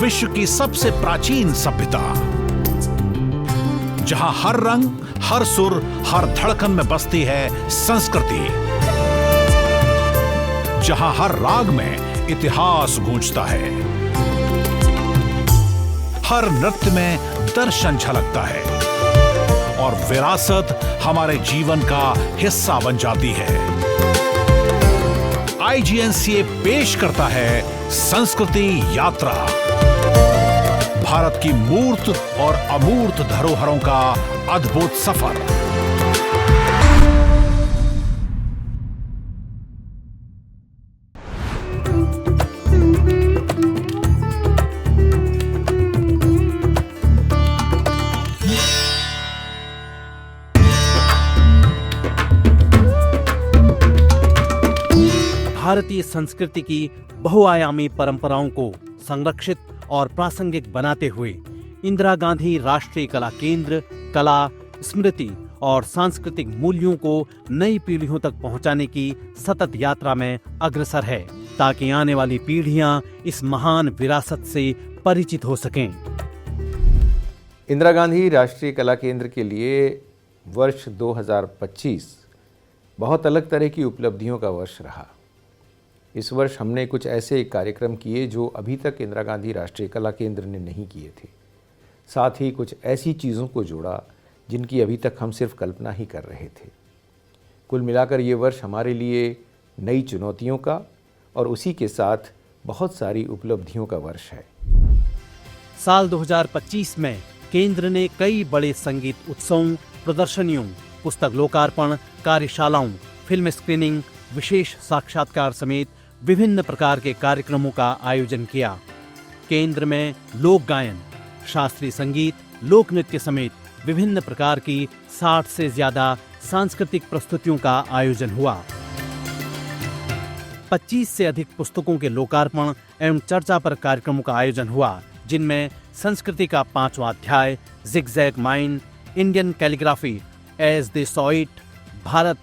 विश्व की सबसे प्राचीन सभ्यता, जहां हर रंग, हर सुर, हर धड़कन में बसती है संस्कृति, जहां हर राग में इतिहास गूंजता है, हर नृत्य में दर्शन झलकता है और विरासत हमारे जीवन का हिस्सा बन जाती है। IGNCA पेश करता है संस्कृति यात्रा, भारत की मूर्त और अमूर्त धरोहरों का अद्भुत सफर। भारतीय संस्कृति की बहुआयामी परंपराओं को संरक्षित और प्रासंगिक बनाते हुए इंदिरा गांधी राष्ट्रीय कला केंद्र कला, स्मृति और सांस्कृतिक मूल्यों को नई पीढ़ियों तक पहुंचाने की सतत यात्रा में अग्रसर है, ताकि आने वाली पीढ़ियां इस महान विरासत से परिचित हो सकें। इंदिरा गांधी राष्ट्रीय कला केंद्र के लिए वर्ष 2025 बहुत अलग तरह की उपलब्धियों का वर्ष रहा। इस वर्ष हमने कुछ ऐसे कार्यक्रम किए जो अभी तक इंदिरा गांधी राष्ट्रीय कला केंद्र ने नहीं किए थे। साथ ही कुछ ऐसी चीज़ों को जोड़ा जिनकी अभी तक हम सिर्फ कल्पना ही कर रहे थे। कुल मिलाकर ये वर्ष हमारे लिए नई चुनौतियों का और उसी के साथ बहुत सारी उपलब्धियों का वर्ष है। साल 2025 में केंद्र ने कई बड़े संगीत उत्सवों, प्रदर्शनियों, पुस्तक लोकार्पण, कार्यशालाओं, फिल्म स्क्रीनिंग, विशेष साक्षात्कार समेत विभिन्न प्रकार के कार्यक्रमों का आयोजन किया। केंद्र में लोक गायन, शास्त्रीय संगीत, लोक नृत्य समेत विभिन्न प्रकार की 60 से ज्यादा सांस्कृतिक प्रस्तुतियों का आयोजन हुआ। 25 से अधिक पुस्तकों के लोकार्पण एवं चर्चा पर कार्यक्रमों का आयोजन हुआ, जिनमें संस्कृति का 5वां अध्याय, zigzag mind, Indian calligraphy as they saw it, Bharat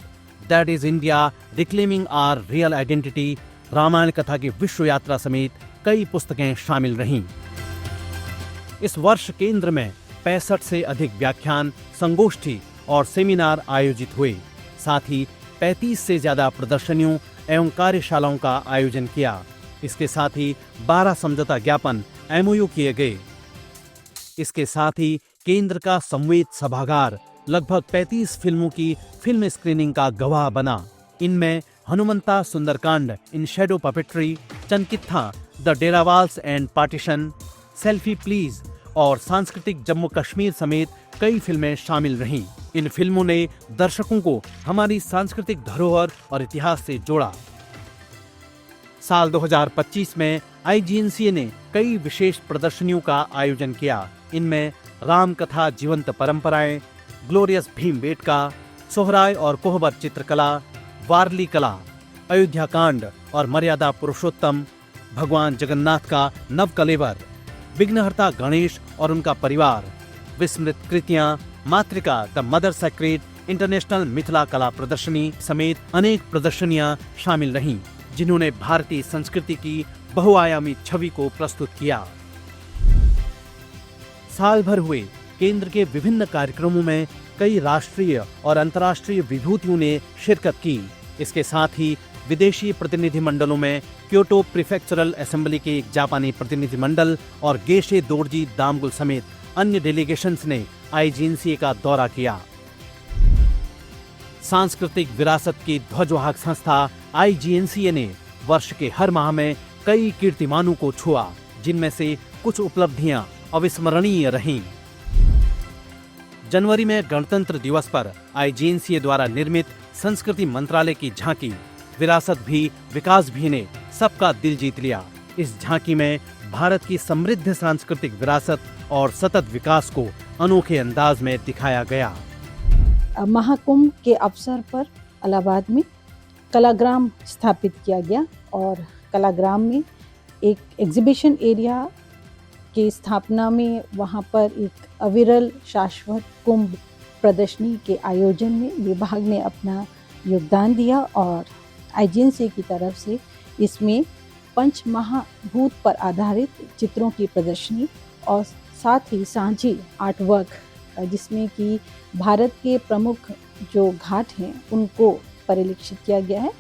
that is India, reclaiming our real identity, Ramayana कथा की विश्व यात्रा समेत कई पुस्तकें शामिल रहीं। इस वर्ष केंद्र में 65 से अधिक व्याख्यान, संगोष्ठी और सेमिनार आयोजित हुए। साथ ही 35 से ज्यादा प्रदर्शनियों एवं कार्यशालाओं का आयोजन किया। इसके साथ ही 12 समझौता ज्ञापन MOU किए गए। इसके साथ ही केंद्र का संवेद सभागार लगभग 35 फिल्मों की फिल्म स्क्रीनिंग का गवाह बना। इनमें Hanumanta Sundarkand in shadow puppetry, चनकित्था, the Derawals and partition, selfie please और सांस्कृतिक जम्मू कश्मीर समेत कई फिल्में शामिल रहीं। इन फिल्मों ने दर्शकों को हमारी सांस्कृतिक धरोहर और इतिहास से जोड़ा। साल 2025 में IGNCA ने कई विशेष प्रदर्शनियों का आयोजन किया। इनमें राम कथा जीवंत परंपराएं, ग्लोरियस भीमबेटका, सोहराय और कोहबर चित्रकला, वारली कला, अयोध्या कांड और मर्यादा पुरुषोत्तम, भगवान जगन्नाथ का नवकलेवर, विघ्नहर्ता गणेश और उनका परिवार, विस्मृत कृतियां, Matrika the mother secret, international Mithila कला प्रदर्शनी समेत अनेक प्रदर्शनियां शामिल रहीं, जिन्होंने भारतीय संस्कृति की बहुआयामी छवि को प्रस्तुत किया। साल भर हुए केंद्र के विभिन्न कार्यक्रमों में कई राष्ट्रीय और अंतर्राष्ट्रीय विभूतियों ने शिरकत की। इसके साथ ही विदेशी प्रतिनिधिमंडलों में क्योटो प्रीफेक्चरल असेंबली के एक जापानी प्रतिनिधिमंडल और गेशे दोरजी दामगुल समेत अन्य डेलीगेशंस ने IGNCA का दौरा किया। सांस्कृतिक विरासत की ध्वजवाहक संस्था IGNCA ने वर्ष के हर माह में कई कीर्तिमानों को छुआ, जिनमें से कुछ उपलब्धियां अविस्मरणीय रहीं। जनवरी में गणतंत्र दिवस पर IGNCA द्वारा निर्मित संस्कृति मंत्रालय की झांकी विरासत भी विकास भी ने सबका दिल जीत लिया। इस झांकी में भारत की समृद्ध सांस्कृतिक विरासत और सतत विकास को अनोखे अंदाज में दिखाया गया। महाकुंभ के अवसर पर इलाहाबाद में कलाग्राम स्थापित किया गया और कलाग्राम में एक एग्जीबिशन एरिया की स्थापना में वहाँ पर एक अविरल शाश्वत कुंभ प्रदर्शनी के आयोजन में विभाग ने अपना योगदान दिया और IGNCA की तरफ से इसमें पंच महाभूत पर आधारित चित्रों की प्रदर्शनी और साथ ही सांझी आर्टवर्क, जिसमें कि भारत के प्रमुख जो घाट हैं उनको परिलक्षित किया गया है।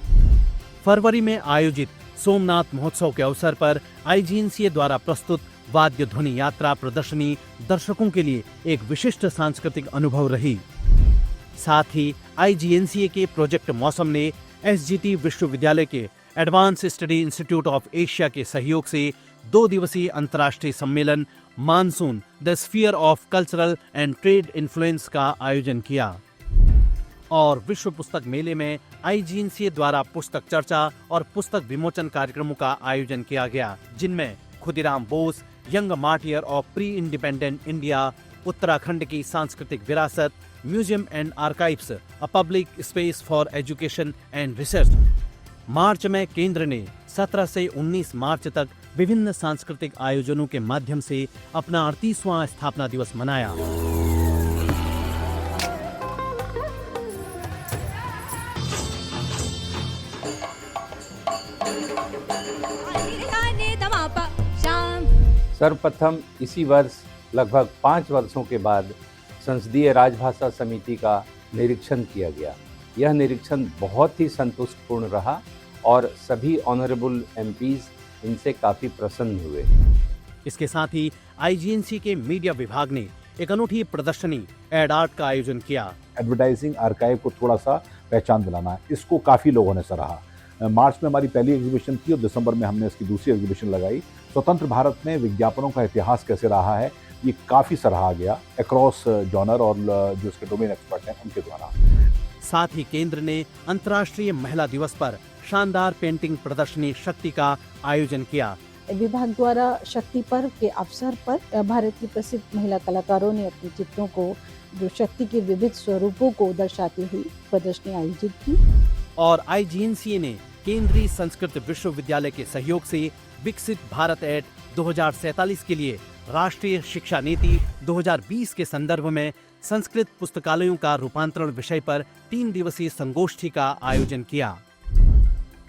फरवरी में आयोजित सोमनाथ महोत्सव के अवसर पर आईजीएनसीए द्वारा प्रस्तुत वाद्य ध्वनि यात्रा प्रदर्शनी दर्शकों के लिए एक विशिष्ट सांस्कृतिक अनुभव रही। साथ ही आईजीएनसीए के प्रोजेक्ट मौसम ने एसजीटी विश्वविद्यालय के advance study institute of Asia के सहयोग से 2 दिवसीय अंतर्राष्ट्रीय सम्मेलन monsoon the sphere of cultural and trade influence का आयोजन किया। और विश्व पुस्तक मेले में आईजीएनसीए द्वारा पुस्तक चर्चा और पुस्तक विमोचन कार्यक्रमों का आयोजन किया गया, जिनमें Khudiram Bose, young martyr of pre independent India, Uttarakhand की सांस्कृतिक विरासत, museum and archives, a public space for education and research. March में केंद्र ने 17 से 19 मार्च तक विभिन्न सांस्कृतिक आयोजनों के माध्यम से अपना 38वां स्थापना दिवस मनाया। सर्वप्रथम इसी वर्ष लगभग 5 वर्षों के बाद संसदीय राजभाषा समिति का निरीक्षण किया गया। यह निरीक्षण बहुत ही संतुष्टपूर्ण रहा और सभी ऑनरेबल एमपीज इनसे काफ़ी प्रसन्न हुए। इसके साथ ही आईजीएनसी के मीडिया विभाग ने एक अनूठी प्रदर्शनी एड आर्ट का आयोजन किया। एडवर्टाइजिंग आर्काइव को थोड़ा सा पहचान दिलाना है, इसको काफ़ी लोगों ने सराहा। मार्च में हमारी पहली एग्जीबिशन थी और दिसंबर में हमने इसकी दूसरी एग्जीबिशन लगाई। स्वतंत्र भारत में विज्ञापनों का इतिहास कैसे रहा है, ये काफ़ी सराहा गया अक्रॉस जॉनर और जो इसके डोमेन एक्सपर्ट हैं उनके द्वारा। साथ ही केंद्र ने अंतर्राष्ट्रीय महिला दिवस पर शानदार पेंटिंग प्रदर्शनी शक्ति का आयोजन किया। विभाग द्वारा शक्ति पर्व के अवसर पर भारत की प्रसिद्ध महिला कलाकारों ने अपने चित्रों को, जो शक्ति के विविध स्वरूपों को दर्शाती हुई प्रदर्शनी आयोजित की। और आईजीएनसीए ने केंद्रीय संस्कृत विश्वविद्यालय के सहयोग से विकसित भारत एड 2047 के लिए राष्ट्रीय शिक्षा नीति 2020 के संदर्भ में संस्कृत पुस्तकालयों का रूपांतरण विषय पर 3 दिवसीय संगोष्ठी का आयोजन किया।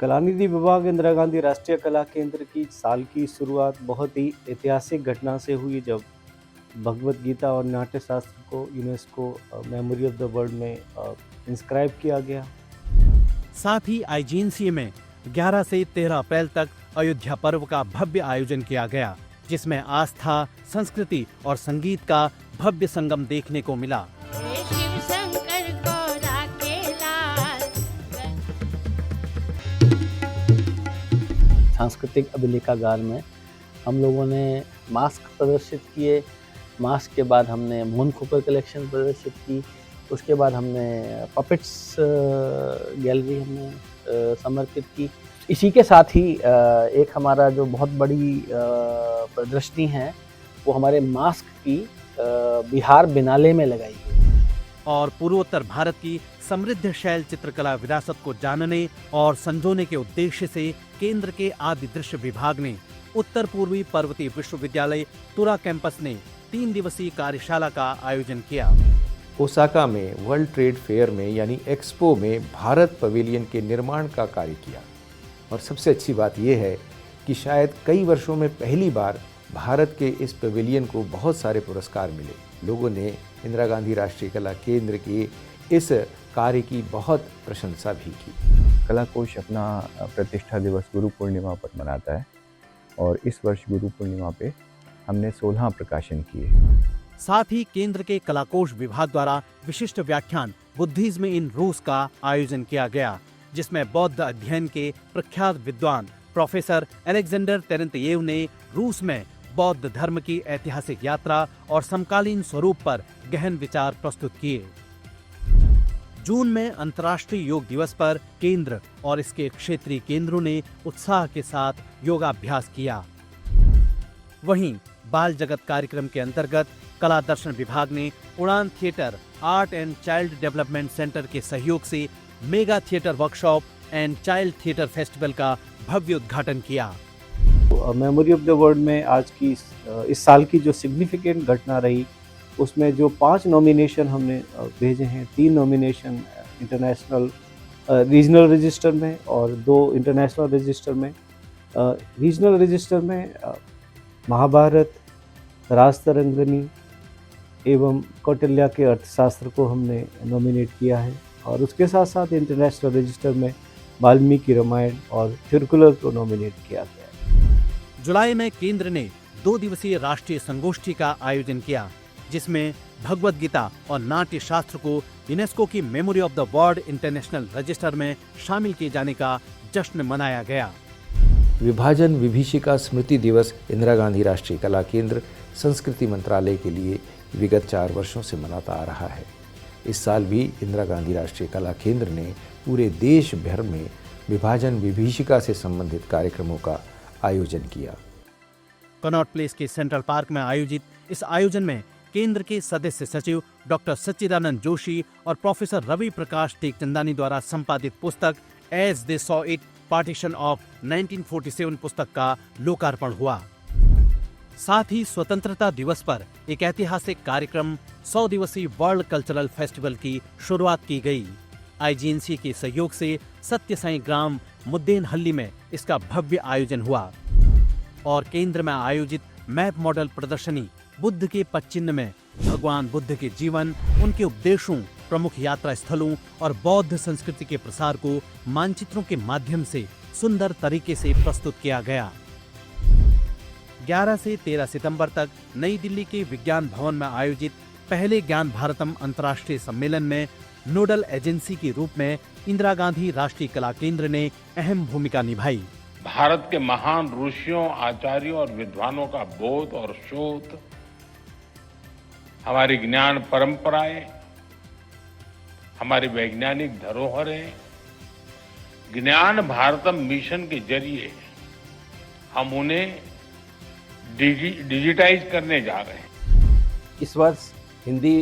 कलानिधि विभाग इंदिरा गांधी राष्ट्रीय कला केंद्र की साल की शुरुआत बहुत ही ऐतिहासिक घटना से हुई, जब भगवत गीता और नाट्य शास्त्र को UNESCO memory of the world में इंस्क्राइब किया गया। साथ ही आईजीएनसीए में 11 से 13 अप्रैल तक अयोध्या पर्व का भव्य आयोजन किया गया, जिसमें आस्था, संस्कृति और संगीत का भव्य संगम देखने को मिला। सांस्कृतिक अभिलेखागार में हम लोगों ने मास्क प्रदर्शित किए। मास्क के बाद हमने मून कूपर कलेक्शन प्रदर्शित की। उसके बाद हमने पपेट्स गैलरी हमने समर्पित की। इसी के साथ ही एक हमारा जो बहुत बड़ी प्रदर्शनी है वो हमारे मास्क की बिहार बिनाले में लगाई गई। और पूर्वोत्तर भारत की समृद्ध शैल चित्रकला विरासत को जानने और संजोने के उद्देश्य से केंद्र के आदि दृश्य विभाग ने उत्तर पूर्वी पर्वतीय विश्वविद्यालय तुरा कैंपस ने 3 दिवसीय कार्यशाला का आयोजन किया। ओसाका में वर्ल्ड ट्रेड फेयर में यानी एक्सपो में भारत पवेलियन के निर्माण का कार्य किया। और सबसे अच्छी बात यह है कि शायद कई वर्षों में पहली बार भारत के इस पवेलियन को बहुत सारे पुरस्कार मिले। लोगों ने इंदिरा गांधी राष्ट्रीय कला केंद्र के इस कार्य की बहुत प्रशंसा भी की। कला कोश अपना प्रतिष्ठा दिवस गुरु पूर्णिमा पर मनाता है और इस वर्ष गुरु पूर्णिमा पे हमने 16 प्रकाशन किए। साथ ही केंद्र के कलाकोश विभाग द्वारा विशिष्ट व्याख्यान बुद्धिज्म इन रूस का आयोजन किया गया, जिसमें बौद्ध अध्ययन के प्रख्यात विद्वान प्रोफेसर अलेक्जेंडर तेरेंतियेव ने रूस में बौद्ध धर्म की ऐतिहासिक यात्रा और समकालीन स्वरूप पर गहन विचार प्रस्तुत किए। जून में अंतर्राष्ट्रीय योग दिवस पर केंद्र और इसके क्षेत्रीय केंद्रों ने उत्साह के साथ योगाभ्यास किया। वहीं बाल जगत कार्यक्रम के अंतर्गत कला दर्शन विभाग ने उड़ान theatre art and child development centre के सहयोग से mega theatre workshop and child theatre festival का भव्य उद्घाटन किया। मेमोरी ऑफ द वर्ल्ड में आज की इस साल की जो सिग्निफिकेंट घटना रही, उसमें जो 5 नॉमिनेशन हमने भेजे हैं, 3 नॉमिनेशन इंटरनेशनल रीजनल रजिस्टर में और 2 इंटरनेशनल रजिस्टर में। रीजनल रजिस्टर में महाभारत, राजतरंगिणी एवं कौटिल्य के अर्थशास्त्र को हमने नॉमिनेट किया है और उसके साथ साथ इंटरनेशनल रजिस्टर में वाल्मीकि रामायण और तिरुकुलर को नॉमिनेट किया गया है। जुलाई में केंद्र ने 2 दिवसीय राष्ट्रीय संगोष्ठी का आयोजन किया, जिसमें भगवत गीता और नाट्य शास्त्र को यूनेस्को की memory of the world international register में शामिल किए जाने का जश्न मनाया गया। विभाजन विभीषिका स्मृति दिवस इंदिरा गांधी राष्ट्रीय कला केंद्र संस्कृति मंत्रालय के लिए विगत 4 वर्षों से मनाता आ रहा है। इस साल भी इंदिरा गांधी राष्ट्रीय कला केंद्र ने पूरे देश भर में विभाजन विभीषिका से संबंधित कार्यक्रमों का आयोजन किया। कनॉट प्लेस के सेंट्रल पार्क में आयोजित इस आयोजन में केंद्र के सदस्य सचिव डॉक्टर सच्चिदानंद जोशी और प्रोफेसर रवि प्रकाश टेकचंदानी द्वारा संपादित पुस्तक as they saw it partition of 1947 पुस्तक का लोकार्पण हुआ। साथ ही स्वतंत्रता दिवस पर एक ऐतिहासिक कार्यक्रम 100 दिवसीय वर्ल्ड कल्चरल फेस्टिवल की शुरुआत की गई। आईजीएनसी के सहयोग से सत्य साई ग्राम मुद्देनहल्ली में इसका भव्य आयोजन हुआ और केंद्र में आयोजित मैप मॉडल प्रदर्शनी बुद्ध के पदचिह्न में भगवान बुद्ध के जीवन, उनके उपदेशों, प्रमुख यात्रा स्थलों और बौद्ध संस्कृति के प्रसार को मानचित्रों के माध्यम से सुंदर तरीके से प्रस्तुत किया गया। 11 से 13 सितंबर तक नई दिल्ली के विज्ञान भवन में आयोजित पहले ज्ञान भारतम अंतर्राष्ट्रीय सम्मेलन में नोडल एजेंसी के रूप में इंदिरा गांधी राष्ट्रीय कला केंद्र ने अहम भूमिका निभाई। भारत के महान ऋषियों, आचार्यों और विद्वानों का बोध और शोध, हमारी ज्ञान परंपराएं, हमारी वैज्ञानिक धरोहरें, ज्ञान भारतम मिशन के जरिए हम उन्हें डिजिटाइज करने जा रहे हैं। इस वर्ष हिंदी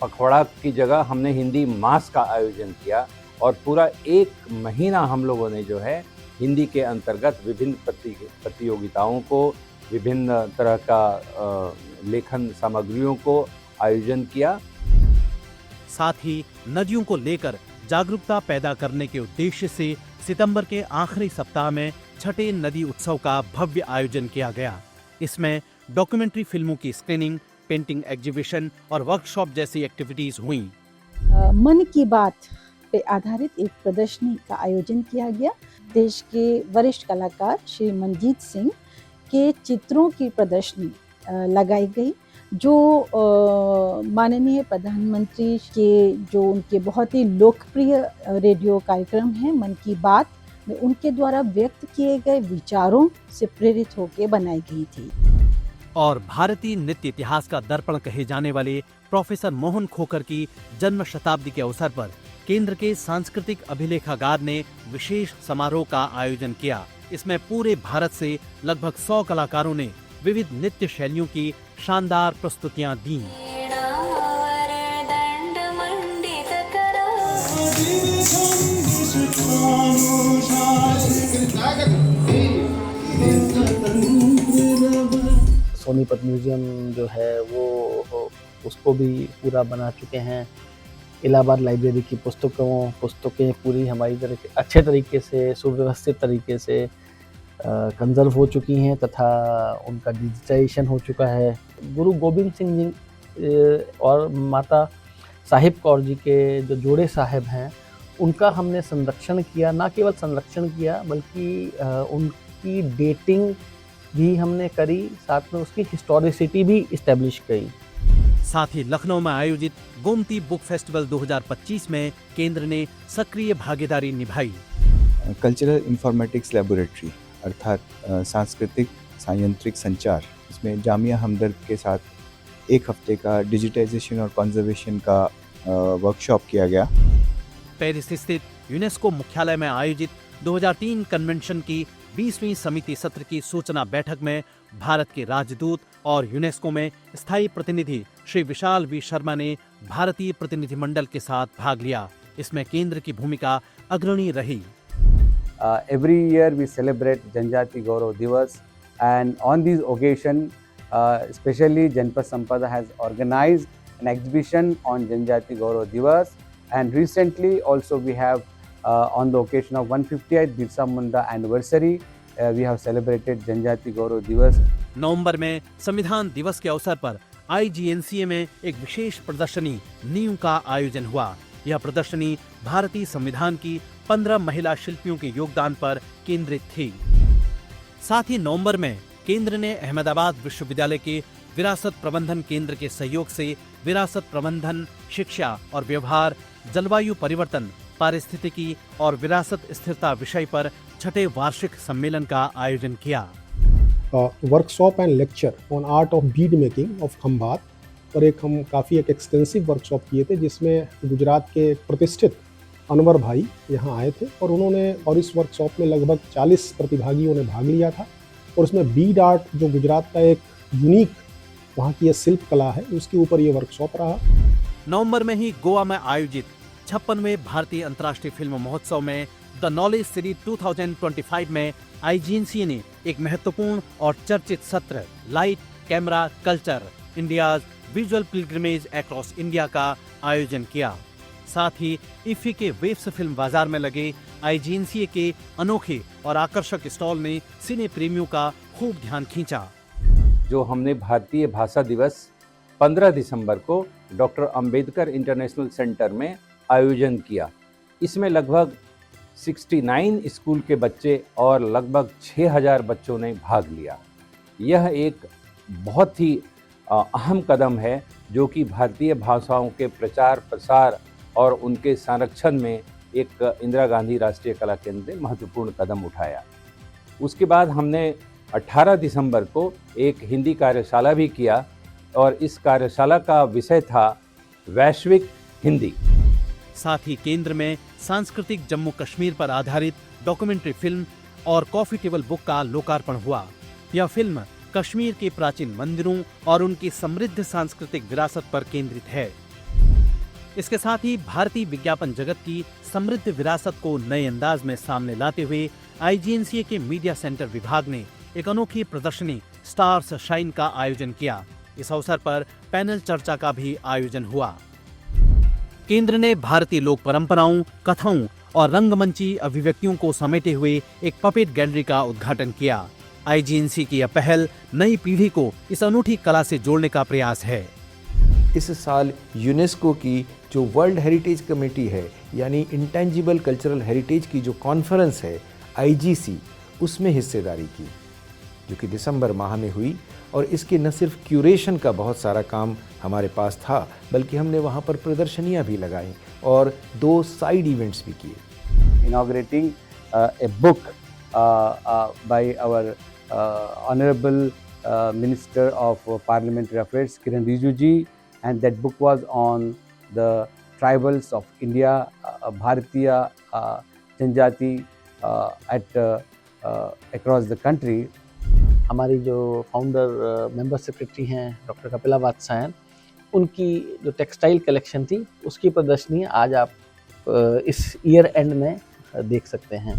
पखवाड़ा की जगह हमने हिंदी मास का आयोजन किया और पूरा 1 महीना हम लोगों ने जो है हिंदी के अंतर्गत विभिन्न प्रतियोगिताओं को, विभिन्न तरह का लेखन सामग्रियों को आयोजन किया। साथ ही नदियों को लेकर जागरूकता पैदा करने के उद्देश्य से सितंबर के आखिरी सप्ताह में छठे नदी उत्सव का भव्य आयोजन किया गया। इसमें डॉक्यूमेंट्री फिल्मों की स्क्रीनिंग, पेंटिंग एग्जीबिशन और वर्कशॉप जैसी एक्टिविटीज हुई। मन की बात पे आधारित एक प्रदर्शनी का आयोजन किया गया। देश के वरिष्ठ कलाकार श्री मनजीत सिंह के चित्रों की प्रदर्शनी लगाई गई, जो माननीय प्रधानमंत्री के जो उनके बहुत ही लोकप्रिय रेडियो कार्यक्रम है मन की बात में उनके द्वारा व्यक्त किए गए विचारों से प्रेरित होकर बनाई गई थी। और भारतीय नृत्य इतिहास का दर्पण कहे जाने वाले प्रोफेसर मोहन खोखर की जन्म शताब्दी के अवसर पर केंद्र के सांस्कृतिक अभिलेखागार ने विशेष समारोह का आयोजन किया। इसमें पूरे भारत से लगभग 100 कलाकारों ने विविध नृत्य शैलियों की शानदार प्रस्तुतियां दी। सोनीपत म्यूजियम जो है वो उसको भी पूरा बना चुके हैं। इलाहाबाद लाइब्रेरी की पुस्तकें पूरी हमारी अच्छे तरीके से, सुव्यवस्थित तरीके से कंजर्व हो चुकी हैं तथा उनका डिजिटाइजेशन हो चुका है। गुरु गोविंद सिंह जी और माता साहिब कौर जी के जो जोड़े साहिब हैं उनका हमने संरक्षण किया, ना केवल संरक्षण किया बल्कि उनकी डेटिंग भी हमने करी, साथ में उसकी हिस्टोरिसिटी भी इस्टेब्लिश करी। साथ ही लखनऊ में आयोजित गोमती बुक फेस्टिवल 2025 में केंद्र ने सक्रिय भागीदारी निभाई। कल्चरल इंफॉर्मेटिक्स लेबोरेटरी अर्थात सांस्कृतिक सांयंत्रिक संचार, इसमें जामिया हमदर्द के साथ 1 हफ्ते का डिजिटाइजेशन और कंजर्वेशन का वर्कशॉप किया गया। पेरिस स्थित यूनेस्को मुख्यालय में आयोजित 2003 कन्वेंशन की 20वीं समिति सत्र की सूचना बैठक में भारत के राजदूत और यूनेस्को में स्थायी प्रतिनिधि श्री विशाल वी शर्मा ने भारतीय प्रतिनिधिमंडल के साथ भाग लिया। इसमें केंद्र की भूमिका अग्रणी रही। Every year we celebrate Janjati Gaurav Divas, and on this occasion, especially Janpad Sampada has organized an exhibition on Janjati Gaurav Divas, and recently also we have on the occasion of 150th Birsa Munda anniversary, we have celebrated जनजाति गौरव दिवस. नवंबर में संविधान दिवस के अवसर पर IGNCA में एक विशेष प्रदर्शनी नींव का आयोजन हुआ। यह प्रदर्शनी भारतीय संविधान की 15 महिला शिल्पियों के योगदान पर केंद्रित थी। साथ ही नवंबर में केंद्र ने अहमदाबाद विश्वविद्यालय के विरासत प्रबंधन केंद्र के सहयोग से विरासत प्रबंधन, शिक्षा और व्यवहार, जलवायु परिवर्तन, पारिस्थितिकी और विरासत स्थिरता विषय पर छठे वार्षिक सम्मेलन का आयोजन किया। Workshop and lecture on art of bead making of Khambhat पर हम काफ़ी एक्सटेंसिव वर्कशॉप किए थे, जिसमें गुजरात के एक प्रतिष्ठित अनवर भाई यहाँ आए थे और इस वर्कशॉप में लगभग 40 प्रतिभागियों ने भाग लिया था। और उसमें बीड आर्ट, जो गुजरात का एक यूनिक वहाँ की यह शिल्प कला है, उसके ऊपर ये वर्कशॉप रहा। नवंबर में ही गोवा में आयोजित 56वें भारतीय अंतर्राष्ट्रीय फिल्म महोत्सव में द नॉलेज सीरीज 2025 में IGNCA ने एक महत्वपूर्ण और चर्चित सत्र light, camera, culture, India's visual pilgrimage across India का आयोजन किया। साथ ही इफ्फी के वेव्स फिल्म बाजार में लगे IGNCA के अनोखे और आकर्षक स्टॉल ने सिने प्रेमियों का खूब ध्यान खींचा। जो हमने भारतीय भाषा दिवस 15 दिसंबर को डॉक्टर अंबेडकर इंटरनेशनल सेंटर में आयोजन किया। इसमें लगभग 69 स्कूल के बच्चे और लगभग 6000 बच्चों ने भाग लिया। यह एक बहुत ही अहम कदम है जो कि भारतीय भाषाओं के प्रचार प्रसार और उनके संरक्षण में एक इंदिरा गांधी राष्ट्रीय कला केंद्र ने महत्वपूर्ण कदम उठाया। उसके बाद हमने 18 दिसंबर को एक हिंदी कार्यशाला भी किया और इस कार्यशाला का विषय था वैश्विक हिंदी। साथ ही केंद्र में सांस्कृतिक जम्मू कश्मीर पर आधारित डॉक्यूमेंट्री फिल्म और कॉफी टेबल बुक का लोकार्पण हुआ। यह फिल्म कश्मीर के प्राचीन मंदिरों और उनकी समृद्ध सांस्कृतिक विरासत पर केंद्रित है। इसके साथ ही भारतीय विज्ञापन जगत की समृद्ध विरासत को नए अंदाज में सामने लाते हुए IGNCA के मीडिया सेंटर विभाग ने एक अनोखी प्रदर्शनी स्टार्स शाइन का आयोजन किया। इस अवसर पर पैनल चर्चा का भी आयोजन हुआ। केंद्र ने भारतीय लोक परंपराओं, कथाओं और रंगमंची अभिव्यक्तियों को समेटे हुए एक पपेट गैलरी का उद्घाटन किया। IGNCA की यह पहल नई पीढ़ी को इस अनूठी कला से जोड़ने का प्रयास है। इस साल यूनेस्को की जो वर्ल्ड हेरिटेज कमेटी है, यानी इंटेंजिबल कल्चरल हेरिटेज की जो कॉन्फ्रेंस है IGC, उसमें हिस्सेदारी की, जो कि दिसंबर माह में हुई। और इसके न सिर्फ क्यूरेशन का बहुत सारा काम हमारे पास था, बल्कि हमने वहाँ पर प्रदर्शनियाँ भी लगाई और 2 साइड इवेंट्स भी किए। Inaugurating a book by our Honorable Minister of Parliamentary Affairs, Kiran Rijiju ji, and that book was on the tribals of India, Bharatiya Janjati across the country. हमारी जो फाउंडर मेंबर सेक्रेटरी हैं doctor Kapila Vatsayan, उनकी जो textile collection थी उसकी प्रदर्शनी आज आप इस ईयर एंड में देख सकते हैं।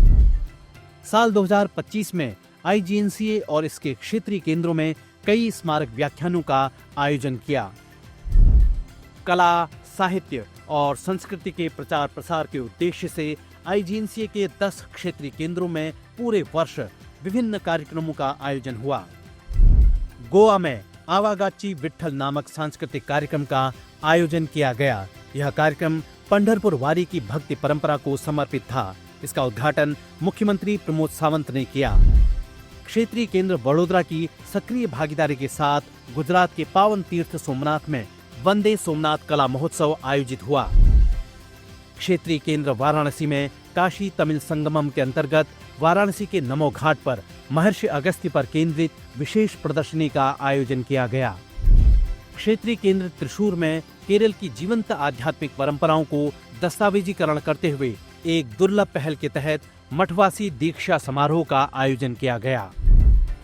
साल 2025 में IGNCA और इसके क्षेत्रीय केंद्रों में कई स्मारक व्याख्यानों का आयोजन किया। कला, साहित्य और संस्कृति के प्रचार प्रसार के उद्देश्य से IGNCA के 10 क्षेत्रीय केंद्रों में पूरे वर्ष विभिन्न कार्यक्रमों का आयोजन हुआ। गोवा में आवागाची विट्ठल नामक सांस्कृतिक कार्यक्रम का आयोजन किया गया। यह कार्यक्रम पंढरपुर वारी की भक्ति परंपरा को समर्पित था। इसका उद्घाटन मुख्यमंत्री प्रमोद सावंत ने किया। क्षेत्रीय केंद्र वडोदरा की सक्रिय भागीदारी के साथ गुजरात के पावन तीर्थ सोमनाथ में वंदे सोमनाथ कला महोत्सव आयोजित हुआ। क्षेत्रीय केंद्र वाराणसी में काशी तमिल संगमम के अंतर्गत वाराणसी के नमो घाट पर महर्षि अगस्त्य पर केंद्रित विशेष प्रदर्शनी का आयोजन किया गया। क्षेत्रीय केंद्र त्रिशूर में केरल की जीवंत आध्यात्मिक परंपराओं को दस्तावेजीकरण करते हुए एक दुर्लभ पहल के तहत मठवासी दीक्षा समारोह का आयोजन किया गया।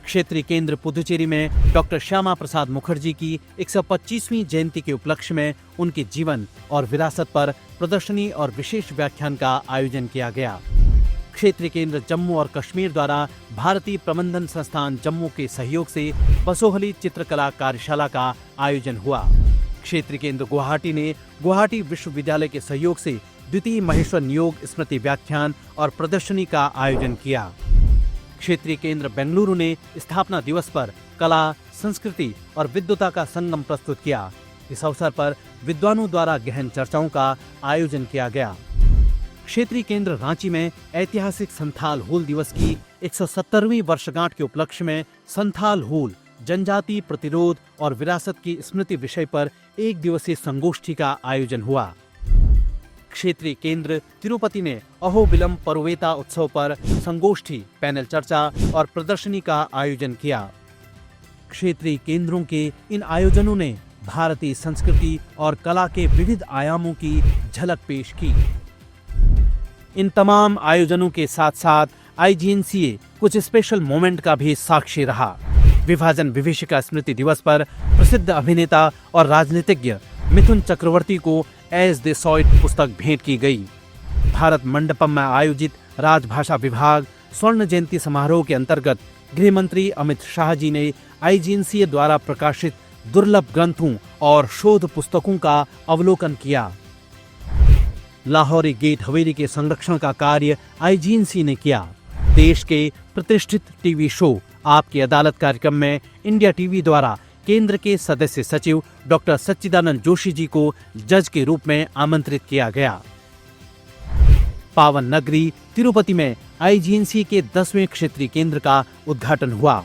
क्षेत्रीय केंद्र पुदुचेरी में डॉक्टर श्यामा प्रसाद मुखर्जी की 125वीं जयंती के उपलक्ष्य में उनके जीवन और विरासत पर प्रदर्शनी और विशेष व्याख्यान का आयोजन किया गया। क्षेत्रीय केंद्र जम्मू और कश्मीर द्वारा भारतीय प्रबंधन संस्थान जम्मू के सहयोग से बसोहली चित्रकला कार्यशाला का आयोजन हुआ। क्षेत्रीय केंद्र गुवाहाटी ने गुवाहाटी विश्वविद्यालय के सहयोग से द्वितीय महेश्वर नियोग स्मृति व्याख्यान और प्रदर्शनी का आयोजन किया। क्षेत्रीय केंद्र बेंगलुरु ने स्थापना दिवस पर कला, संस्कृति और विद्वता का संगम प्रस्तुत किया। इस अवसर पर विद्वानों द्वारा गहन चर्चाओं का आयोजन किया गया। क्षेत्रीय केंद्र रांची में ऐतिहासिक संथाल हूल दिवस की 170वीं वर्षगांठ के उपलक्ष्य में संथाल हूल जनजाति प्रतिरोध और विरासत की स्मृति विषय पर एक दिवसीय संगोष्ठी का आयोजन हुआ। क्षेत्रीय केंद्र तिरुपति ने अहोबिलम परुवेता उत्सव पर संगोष्ठी, पैनल चर्चा और प्रदर्शनी का आयोजन किया। क्षेत्रीय केंद्रों के इन आयोजनों ने भारतीय संस्कृति और कला के विविध आयामों की झलक पेश की। इन तमाम आयोजनों के साथ साथ IGNCA कुछ स्पेशल मोमेंट का भी साक्षी रहा। विभाजन विभीषिका स्मृति दिवस पर प्रसिद्ध अभिनेता और राजनीतिज्ञ मिथुन चक्रवर्ती को एज दे सॉ इट पुस्तक भेंट की गई। भारत मंडपम में आयोजित राजभाषा विभाग स्वर्ण जयंती समारोह के अंतर्गत गृह मंत्री अमित शाह जी ने IGNCA द्वारा प्रकाशित दुर्लभ ग्रंथों और शोध पुस्तकों का अवलोकन किया। लाहौरी गेट हवेली के संरक्षण का कार्य IGNCA ने किया। देश के प्रतिष्ठित टीवी शो आपकी अदालत कार्यक्रम में इंडिया टीवी द्वारा केंद्र के सदस्य सचिव डॉक्टर सच्चिदानंद जोशी जी को जज के रूप में आमंत्रित किया गया। पावन नगरी तिरुपति में IGNCA के 10वें क्षेत्रीय केंद्र का उद्घाटन हुआ।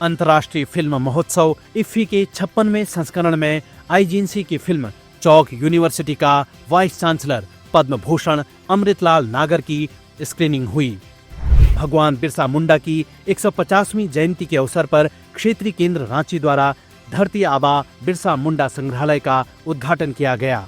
अंतर्राष्ट्रीय फिल्म महोत्सव इफ्फी के 56वें संस्करण में IGNCA की फिल्म चौक यूनिवर्सिटी का वाइस चांसलर पद्म भूषण अमृतलाल नागर की स्क्रीनिंग हुई। भगवान बिरसा मुंडा की 150वीं जयंती के अवसर पर क्षेत्रीय केंद्र रांची द्वारा धरती आबा बिरसा मुंडा संग्रहालय का उद्घाटन किया गया।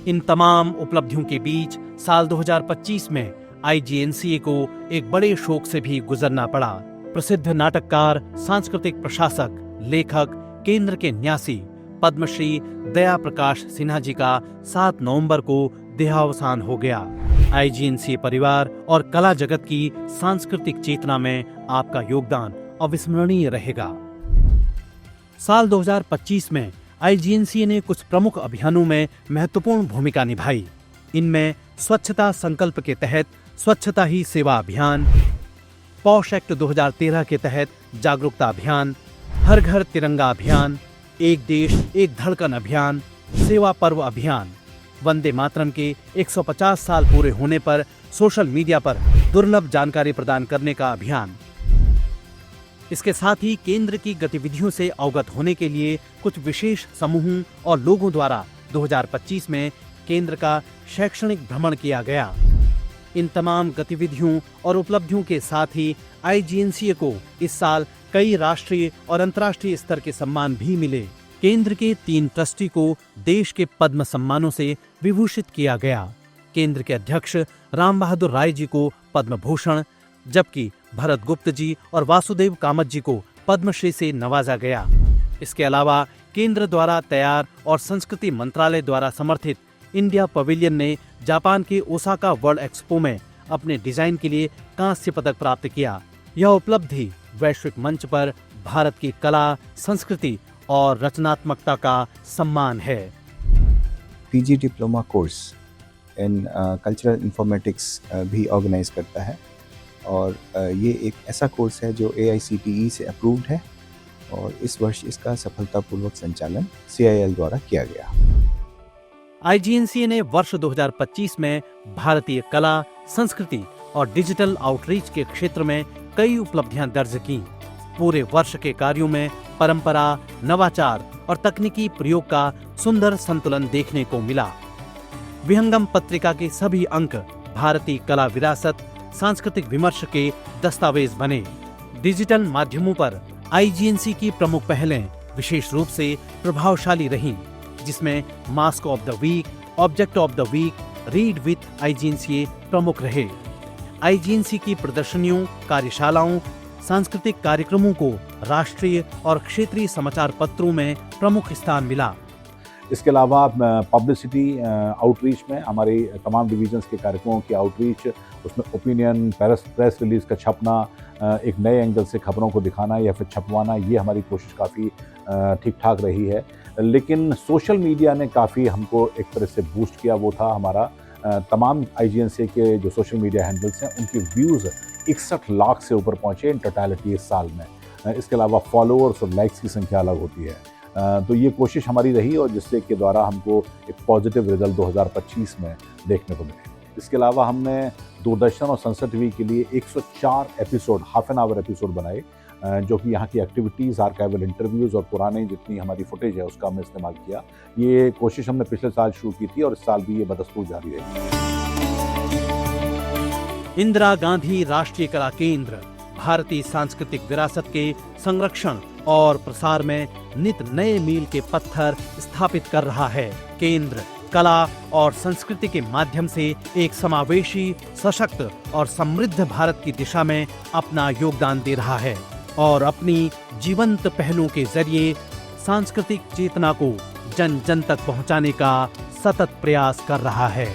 इन तमाम उपलब्धियों के बीच साल 2025 में IGNCA को एक बड़े शोक से भी गुजरना पड़ा। प्रसिद्ध नाटककार, सांस्कृतिक प्रशासक, लेखक, केंद्र के न्यासी पद्मश्री दया प्रकाश सिन्हा जी का 7 नवंबर को देहावसान हो गया। IGNCA परिवार और कला जगत की सांस्कृतिक चेतना में आपका योगदान अविस्मरणीय रहेगा। साल 2025 में IGNCA ने कुछ प्रमुख अभियानों में महत्वपूर्ण भूमिका निभाई। इनमें स्वच्छता संकल्प के तहत स्वच्छता ही सेवा अभियान, पॉश एक्ट 2013 के तहत जागरूकता अभियान, हर घर तिरंगा अभियान, एक देश एक धड़कन अभियान, सेवा पर्व अभियान, वंदे मातरम के 150 साल पूरे होने पर सोशल मीडिया पर दुर्लभ जानकारी प्रदान करने का अभियान। इसके साथ ही केंद्र की गतिविधियों से अवगत होने के लिए कुछ विशेष समूहों और लोगों द्वारा 2025 में केंद्र का शैक्षणिक भ्रमण किया गया। इन तमाम गतिविधियों और उपलब्धियों के साथ ही IGNCA को इस साल कई राष्ट्रीय और अंतर्राष्ट्रीय स्तर के सम्मान भी मिले। केंद्र के 3 ट्रस्टी को देश के पद्म सम्मानों से विभूषित किया गया। केंद्र के अध्यक्ष राम बहादुर राय जी को पद्म भूषण, जबकि भरत गुप्त जी और वासुदेव कामत जी को पद्मश्री से नवाजा गया। इसके अलावा केंद्र द्वारा तैयार और संस्कृति मंत्रालय द्वारा समर्थित इंडिया पवेलियन ने जापान के ओसाका वर्ल्ड एक्सपो में अपने डिजाइन के लिए कांस्य पदक प्राप्त किया। यह उपलब्धि वैश्विक मंच पर भारत की कला, संस्कृति और रचनात्मकता का सम्मान है। PG diploma course in cultural informatics भी ऑर्गेनाइज करता है और ये एक ऐसा कोर्स है जो AICTE से अप्रूव्ड है और इस वर्ष इसका सफलतापूर्वक संचालन CIL द्वारा किया गया। IGNCA ने वर्ष 2025 में भारतीय कला, संस्कृति और डिजिटल आउटरीच के क्षेत्र में कई उपलब्धियां दर्ज की। पूरे वर्ष के कार्यों में परंपरा, नवाचार और तकनीकी प्रयोग का सुंदर संतुलन देखने को मिला। विहंगम पत्रिका के सभी अंक भारतीय कला विरासत, सांस्कृतिक विमर्श के दस्तावेज बने। डिजिटल माध्यमों पर IGNCA की प्रमुख पहलें विशेष रूप से प्रभावशाली रहीं, जिसमें mask of the week, object of the week, read with IGNCA प्रमुख रहे। IGNCA की प्रदर्शनियों, कार्यशालाओं, सांस्कृतिक कार्यक्रमों को राष्ट्रीय और क्षेत्रीय समाचार पत्रों में प्रमुख स्थान मिला। इसके अलावा पब्लिसिटी आउटरीच में हमारे तमाम डिवीजन्स के कार्यक्रमों की आउटरीच, उसमें ओपिनियन, प्रेस रिलीज का छपना, एक नए एंगल से खबरों को दिखाना या फिर छपवाना, ये हमारी कोशिश काफ़ी ठीक ठाक रही है। लेकिन सोशल मीडिया ने काफ़ी हमको एक तरह से बूस्ट किया। वो था हमारा तमाम IGNC के जो सोशल मीडिया हैंडल्स हैं उनके व्यूज़ 61 लाख से ऊपर पहुँचे इन टोटलिटी इस साल में। इसके अलावा फॉलोअर्स और लाइक्स की संख्या अलग होती है। तो ये कोशिश हमारी रही और जिससे के द्वारा हमको एक पॉजिटिव रिजल्ट 2025 में देखने को मिले। इसके अलावा हमने दूरदर्शन और संसद टीवी के लिए 104 episode, half an hour episode बनाए, जो कि यहाँ की एक्टिविटीज़, आर्काइवल इंटरव्यूज़ और पुराने जितनी हमारी फुटेज है उसका हमने इस्तेमाल किया। ये कोशिश हमने पिछले साल शुरू की थी और इस साल भी ये बदस्तूर जारी रहेगी। इंदिरा गांधी राष्ट्रीय कला केंद्र भारतीय सांस्कृतिक विरासत के संरक्षण और प्रसार में नित नए मील के पत्थर स्थापित कर रहा है। केंद्र कला और संस्कृति के माध्यम से एक समावेशी, सशक्त और समृद्ध भारत की दिशा में अपना योगदान दे रहा है और अपनी जीवंत पहलों के जरिए सांस्कृतिक चेतना को जन जन तक पहुंचाने का सतत प्रयास कर रहा है।